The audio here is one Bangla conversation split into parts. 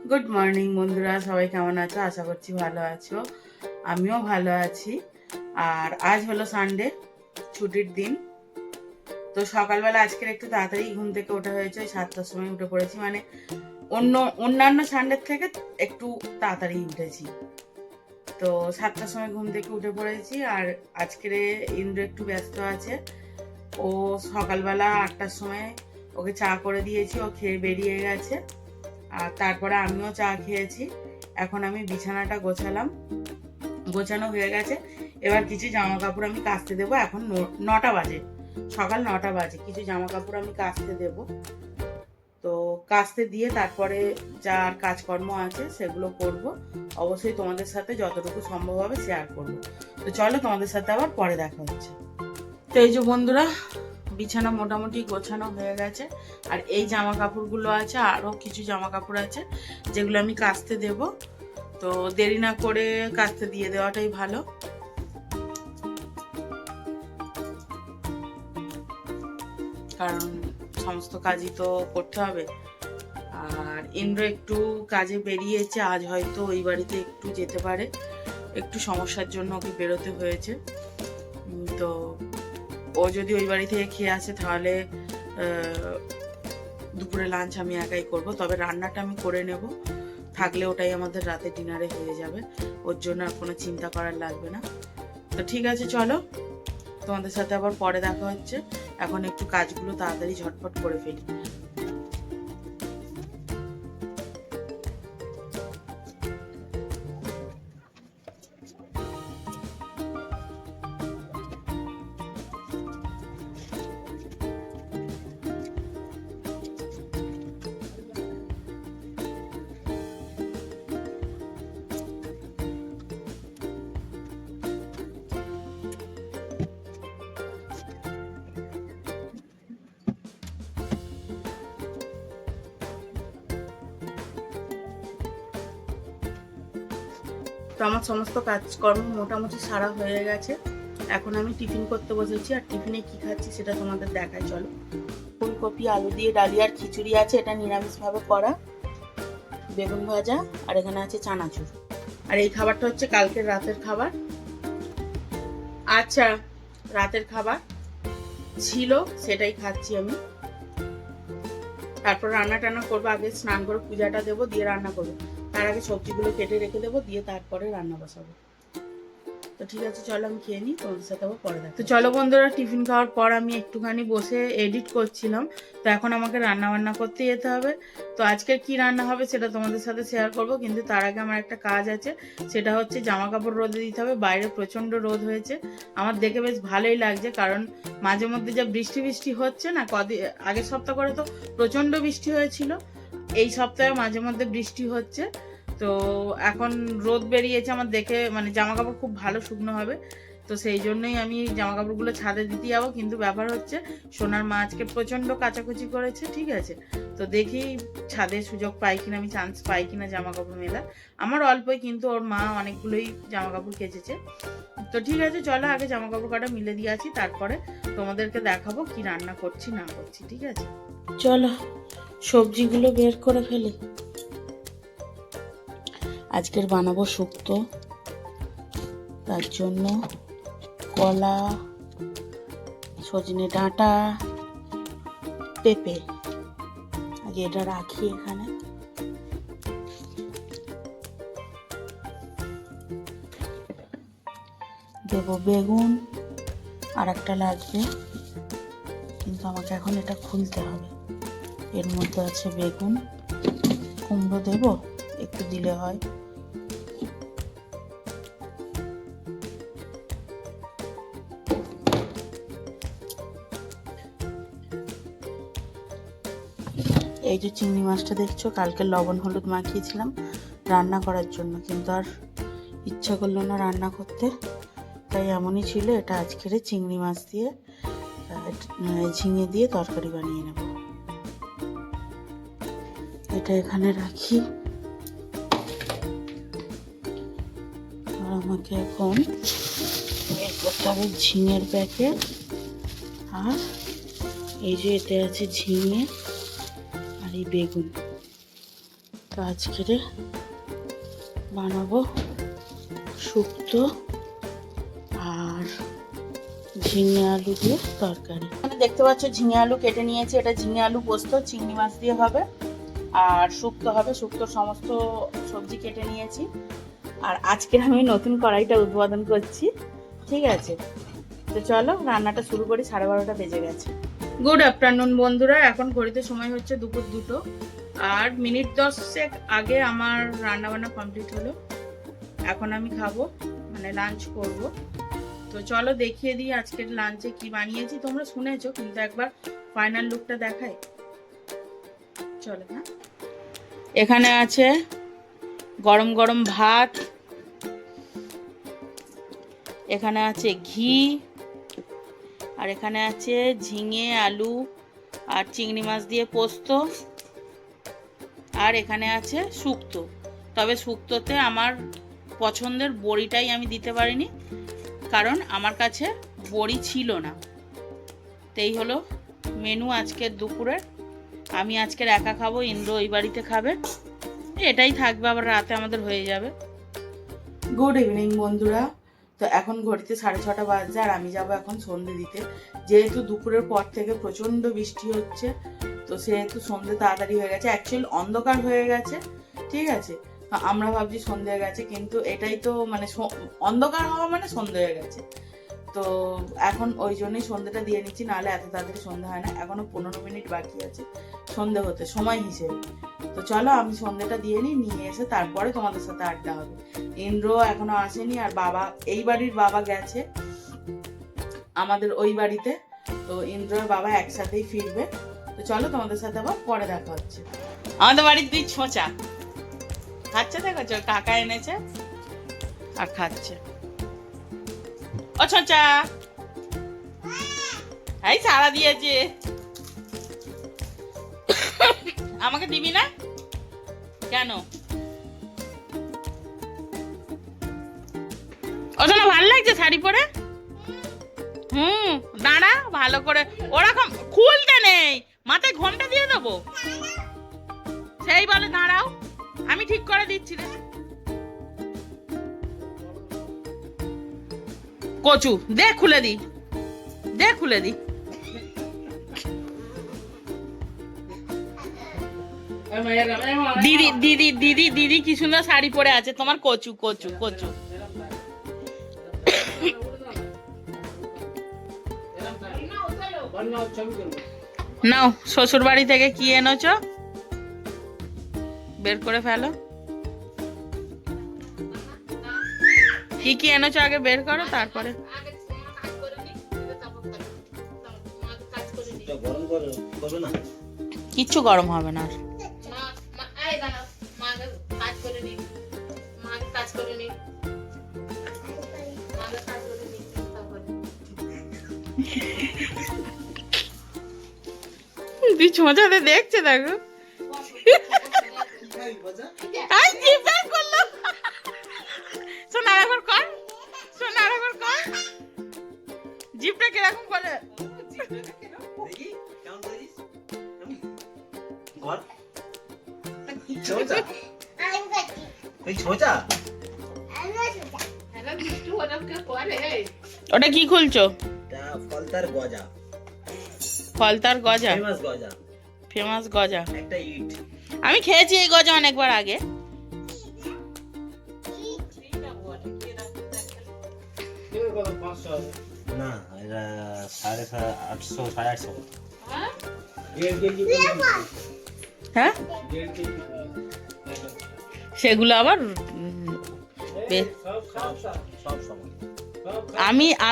গুড মর্নিং বন্ধুরা, সবাই কেমন আছো? আশা করছি ভালো আছো। আমিও ভালো আছি। আর আজ হলো সানডে, ছুটির দিন। তো সকালবেলা আজকের একটু তাড়াতাড়ি ঘুম থেকে ওঠা হয়েছে, ওই 7টার সময় উঠে পড়েছি। মানে অন্যান্য সানডের থেকে একটু তাড়াতাড়ি উঠেছি। তো 7টার সময় ঘুম থেকে উঠে পড়েছি। আর আজকের ইন্দ্র একটু ব্যস্ত আছে। ও সকালবেলা 8টার সময় ওকে চা করে দিয়েছি, ও খেয়ে বেরিয়ে গেছে। আর তারপরে আমিও চা খেয়েছি। এখন আমি বিছানাটা গোছানো হয়ে গেছে। এবার কিছু জামা কাপড় আমি কাচতে দেবো। এখন 9টা বাজে, সকাল 9টা বাজে। কিছু জামা কাপড় আমি কাচতে দেব। তো কাচতে দিয়ে তারপরে যার কাজকর্ম আছে সেগুলো করব। অবশ্যই তোমাদের সাথে যতটুকু সম্ভব হবে শেয়ার করব। তো চলো, তোমাদের সাথে আবার পরে দেখা হচ্ছে। তো এই যে বন্ধুরা, বিছানা মোটামুটি গোছানো হয়ে গেছে। আর এই জামা কাপড়গুলো আছে, আরও কিছু জামা কাপড় আছে যেগুলো আমি কাচতে দেব। তো দেরি না করে কাচতে দিয়ে দেওয়াটাই ভালো, কারণ সমস্ত কাজই তো করতে হবে। আর ইন্দ্র একটু কাজে বেরিয়েছে, আজ হয়তো ওই বাড়িতে একটু যেতে পারে, একটু সমস্যার জন্য ওকে বেরোতে হয়েছে। তো ও যদি ওই বাড়ি থেকে খেয়ে আসে তাহলে দুপুরে লাঞ্চ আমি একাই করব। তবে রান্নাটা আমি করে নেব, থাকলে ওটাই আমাদের রাতে ডিনারে হয়ে যাবে। ওর জন্য আর কোনো চিন্তা করার লাগবে না। তো ঠিক আছে, চলো, তোমাদের সাথে আবার পরে দেখা হচ্ছে। এখন একটু কাজগুলো তাড়াতাড়ি ঝটপট করে ফেলি। তো আমার সমস্ত কাজকর্ম মোটামুটি সারা হয়ে গেছে। এখন আমি টিফিন করতে বসেছি। আর টিফিনে কি খাচ্ছি সেটা তোমাদের দেখাই, চলো। ফুলকপি আলু দিয়ে ডালিয়ার খিচুড়ি আছে, এটা নিরামিষভাবে করা, বেগুন ভাজা, আর এখানে আছে চানাচুর। আর এই খাবারটা হচ্ছে কালকের রাতের খাবার। আচ্ছা, রাতের খাবার ছিল, সেটাই খাচ্ছি আমি। তারপর রান্না টান্না করবো। আগে স্নান করে পূজাটা দেবো, দিয়ে রান্না করবো। তার আগে সবজিগুলো কেটে রেখে দেবো, দিয়ে তারপরে রান্না বসাবো। তো ঠিক আছে, চলো আমি খেয়ে নিই, তোমাদের সাথে আবার পরে দেখা। তো চলো বন্ধুরা, টিফিন খাওয়ার পর আমি একটুখানি বসে এডিট করছিলাম। তো এখন আমাকে রান্না বান্না করতে যেতে হবে। তো আজকে কি রান্না হবে সেটা তোমাদের সাথে শেয়ার করব, কিন্তু তার আগে আমার একটা কাজ আছে। সেটা হচ্ছে জামা কাপড় রোদে দিতে হবে। বাইরে প্রচণ্ড রোদ হয়েছে, আমার দেখে বেশ ভালোই লাগছে। কারণ মাঝে মধ্যে যা বৃষ্টি বৃষ্টি হচ্ছে না, আগের সপ্তাহ করে তো প্রচণ্ড বৃষ্টি হয়েছিল, এই সপ্তাহে মাঝে মধ্যে বৃষ্টি হচ্ছে। তো এখন রোদ বেরিয়েছে, আমার দেখে মানে জামা কাপড় খুব ভালো শুকনো হবে। তো সেই জন্যই আমি জামা কাপড়গুলো ছাদে দিতে যাবো। কিন্তু ব্যাপার হচ্ছে সোনার মা আজকে প্রচণ্ড কাচাকুচি করেছে, ঠিক আছে। তো দেখি ছাদে সুযোগ পাই কিনা, আমি চান্স পাই কিনা জামা কাপড় মেলা। আমার অল্পই, কিন্তু ওর মা অনেকগুলোই জামা কাপড় কেচেছে। তো ঠিক আছে, চলো আগে জামা কাপড় কটা মিলে দিয়ে আছি, তারপরে তোমাদেরকে দেখাবো কি রান্না করছি না করছি, ঠিক আছে। চলো সবজিগুলো বের করে ফেলি। আজকের বানাবো শুক্তো, তার জন্য কলা, সজনে ডাঁটা, পেঁপে। আগে এটা রাখি এখানে। দেব বেগুন, আর একটা লাগবে, কিন্তু আমাকে এখন এটা খুলতে হবে। এর মধ্যে আছে বেগুন, কুমড়ো দেব, একটু দিলে হয়। এই যে চিংড়ি মাছটা দেখছো, কালকে লবণ হলুদ মাখিয়েছিলাম রান্না করার জন্য, কিন্তু আর ইচ্ছা করলো না রান্না করতে, তাই এমনই ছিল। এটা আজকের চিংড়ি মাছ দিয়ে ঝিঙে দিয়ে তরকারি বানিয়ে নেব। এটা এখানে রাখি। আর আমাকে এখন বের করতে হবে ঝিঙের প্যাকেট। আর এই যে এতে আছে ঝিঙে আর এই বেগুন। তো আজকে বানাবো শুক্তো আর ঝিঙে আলু দিয়ে তরকারি। এখানে দেখতে পাচ্ছ ঝিঙে আলু কেটে নিয়েছি, এটা ঝিঙে আলু পোস্ত চিংড়ি মাছ দিয়ে হবে। আর শুক্তো হবে, শুক্তোর সমস্ত সবজি কেটে নিয়েছি। আর আজকের আমি নতুন কড়াইটা উদ্বোধন করছি, ঠিক আছে? তো চলো রান্নাটা শুরু করি, 12:30 বেজে গেছে। গুড আফটারনুন বন্ধুরা, এখন ঘড়িতে সময় হচ্ছে দুপুর 2টো, আর মিনিট 10 আগে আমার রান্নাবান্না কমপ্লিট হলো। এখন আমি খাবো, মানে লাঞ্চ করব। তো চলো দেখিয়ে দিই আজকের লাঞ্চে কি বানিয়েছি। তোমরা শুনেছো, কিন্তু একবার ফাইনাল লুকটা দেখাই। চলো। হ্যাঁ, এখানে আছে গরম গরম ভাত, এখানে আছে ঘি, আর এখানে আছে ঝিঙে আলু আর চিংড়ি মাছ দিয়ে পোস্ত, আর এখানে আছে শুক্তো। তবে শুক্তোতে আমার পছন্দের বড়িটাই আমি দিতে পারিনি, কারণ আমার কাছে বড়ি ছিল না। তো এই হলো মেনু আজকের দুপুরের। আমি আজকের একা খাবো, ইন্দ্র ওই বাড়িতে খাবে, এটাই থাকবে, আবার রাতে আমাদের হয়ে যাবে। গুড ইভিনিং বন্ধুরা। তো এখন ঘড়িতে 6:30 বাজছে, আর আমি যাব এখন সন্ধে দিতে। যেহেতু দুপুরের পর থেকে প্রচণ্ড বৃষ্টি হচ্ছে, তো সেহেতু সন্ধে তাড়াতাড়ি হয়ে গেছে। অ্যাকচুয়ালি অন্ধকার হয়ে গেছে, ঠিক আছে? আমরা ভাবছি সন্ধে হয়ে গেছে, কিন্তু এটাই তো মানে অন্ধকার হওয়া মানে সন্ধে হয়ে গেছে। তো এখন ওই জন্যই সন্ধেটা দিয়ে নিচ্ছি, নাহলে এত তাড়াতাড়ি সন্ধে হয় না। এখনো 15 মিনিট বাকি আছে সন্ধে হতে, সময় হিসেবে। তো চলো আমি সন্ধেটা দিয়ে নিয়ে এসে তারপরে তোমাদের সাথে আড্ডা হবে। ইন্দ্র এখনো আসেনি, আর বাবা, এই বাড়ির বাবা গেছে আমাদের ওই বাড়িতে। তো ইন্দ্র আর বাবা একসাথেই ফিরবে। তো চলো তোমাদের সাথে আবার পরে দেখা হচ্ছে। আমাদের বাড়ির দুই ছোঁচা খাচ্ছে, দেখো কাকা এনেছে আর খাচ্ছে। ও ছোঁচা, এই সারা দিয়েছে, আমাকে দিবি না কেন? ওটা ভালো লাগছে শাড়ি পরে? দাঁড়া ভালো করে, ওরকম খুলতে নেই, মাথায় ঘোমটা দিয়ে দেবো। সেই বলে দাঁড়াও, আমি ঠিক করে দিচ্ছি রে। কচু দে, খুলে দি, দে খুলে দি। দিদি দিদি দিদি দিদি কি সুন্দর শাড়ি পরে আছে তোমার। কচু কচু কচু। নাও, শ্বশুর বাড়ি থেকে কি এনেছো বের করে ফেলো। কি কি এনেছো আগে বের করো, তারপরে। কিচ্ছু গরম হবে না। ছোঁচাতে দেখছে, দেখো জিপটা কিরকম করে। ওটা কি খুলছো? ফলতার গজা। ফলতার গজা, ফেমাস গজা একটা ইট। আমি খেয়েছি এই গজা অনেকবার আগে। না, এটা 850 850। হ্যাঁ, সেগুলো আবার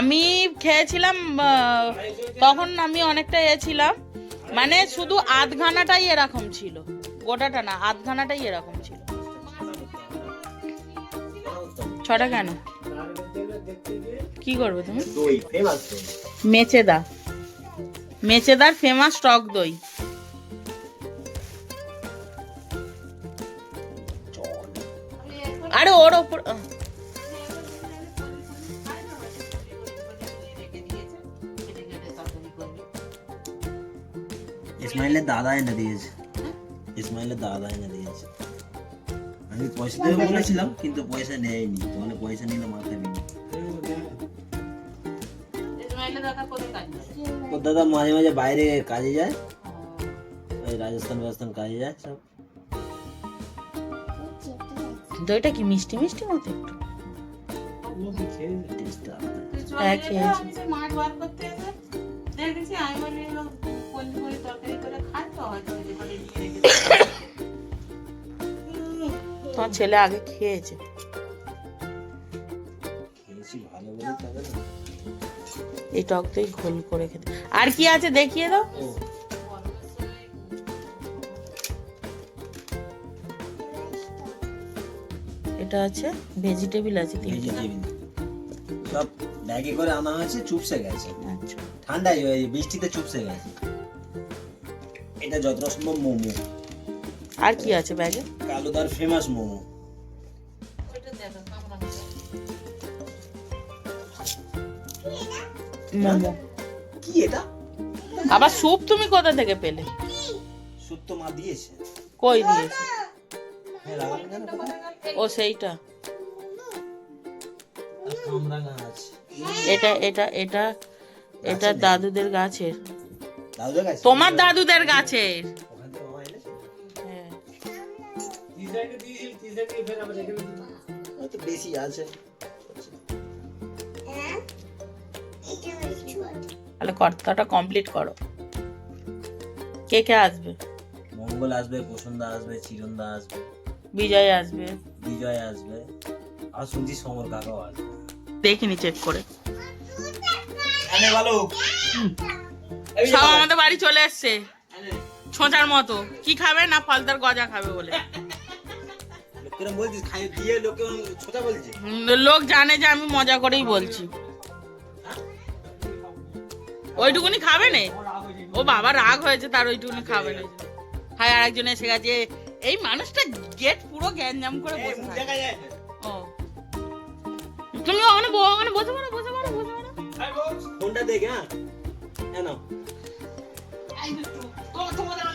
আমি খেয়েছিলাম তখন। আমি অনেকটা ছিলাম, মানে শুধু আধখানাটাই এরকম ছিল, গোটাটা না, আধখানাটাই এরকম ছিল। 6টা কেন? কি করবে তুমি? মেচেদার ফেমাস টক দই। আরে ওর ওপর ইসমাইলের দাদা এনে দিয়েছে, ইসমাইলের দাদা এনে দিয়েছে। আমি পয়সা দেবো বলেছিলাম কিন্তু পয়সা নেয়নি, তাহলে পয়সা নিলে মাথা দিই। ওর দাদা মাঝে মাঝে বাইরে কাজে যায়, ওই রাজস্থান কাজে যায় সব। দইটা কি মিষ্টি মিষ্টি মতো একটু? টেস্টটা আলাদা। হ্যাঁ, খেয়েছি। মাছ বার করতে এসে দেখেছি আমি বলি পঞ্চমুড়ি তরকারি করে খাই তো হয়তো যেখানে নিয়ে রেখেছি। তোমার ছেলে আগে খেয়েছে। খেয়েছি ভালো বলে তবে না। এই টক দই ঘোল করে খেতে। আর কি আছে দেখিয়ে দাও। ও এটা আছে ভেজিটেবল আছে তিনটে। ভেজিটেবিল সব ব্যাগে করে আনা হয়েছে, চুপসে গেছে আচ্ছা, ঠান্ডায়, ওই বৃষ্টিতে চুপসে গেছে। এটা যতটা সম্ভব মোমো, আর কি আছে ব্যাগে? কালুদার ফেমাস মোমো। ওইটা দেখো আমরা মোমো। কি এটা? আবার স্যুপ তুমি কোথা থেকে পেলে? সুপ তো মা দিয়েছে। কই দিয়েছে? হ্যাঁ, লাগানো কেন কোথায়? ও সেইটা। আর কামরাঙা আছে। এটা এটা এটা এটা দাদুদের গাছের। দাদুদের কাছে? তোমার দাদুদের গাছের। ওখান থেকে মামা এনেছে? হ্যাঁ। হয়তো বেশি আছে। তাহলে কর্তাটা কমপ্লিট করো। কে কে আসবে? মঙ্গল আসবে, প্রসন্দা আসবে, চিরন্দা আসবে, বিজয় আসবে। বিজয় আসবে, আর শুনছি সমর কাকাও আসবে। দেখিনি চেক করে। এনে ভালো। সব আমাদের বাড়ি চলে এসছে ছোঁচার মতো। কি খাবে না ফলতার গজা খাবে বলে। লোকেরা বলছিস খাই দিয়ে লোকে ছোটা বলছে। লোক জানে যে আমি মজা করেই বলছি। ওইটুকুনি খাবে না। ও বাবা রাগ হয়েছে তার, ওইটুকুনি খাবে না। হায় আরেকজন এসে গেছে। এই মানুষটা গেট পুরো গ্যাঞ্জাম করে বসে থাকে। ও তুমি ওখানে বসে পড়ো, বসে পড়ো, বসে পড়ো। ফোনটা দেখ। হ্যাঁ, নাও। তোমাদের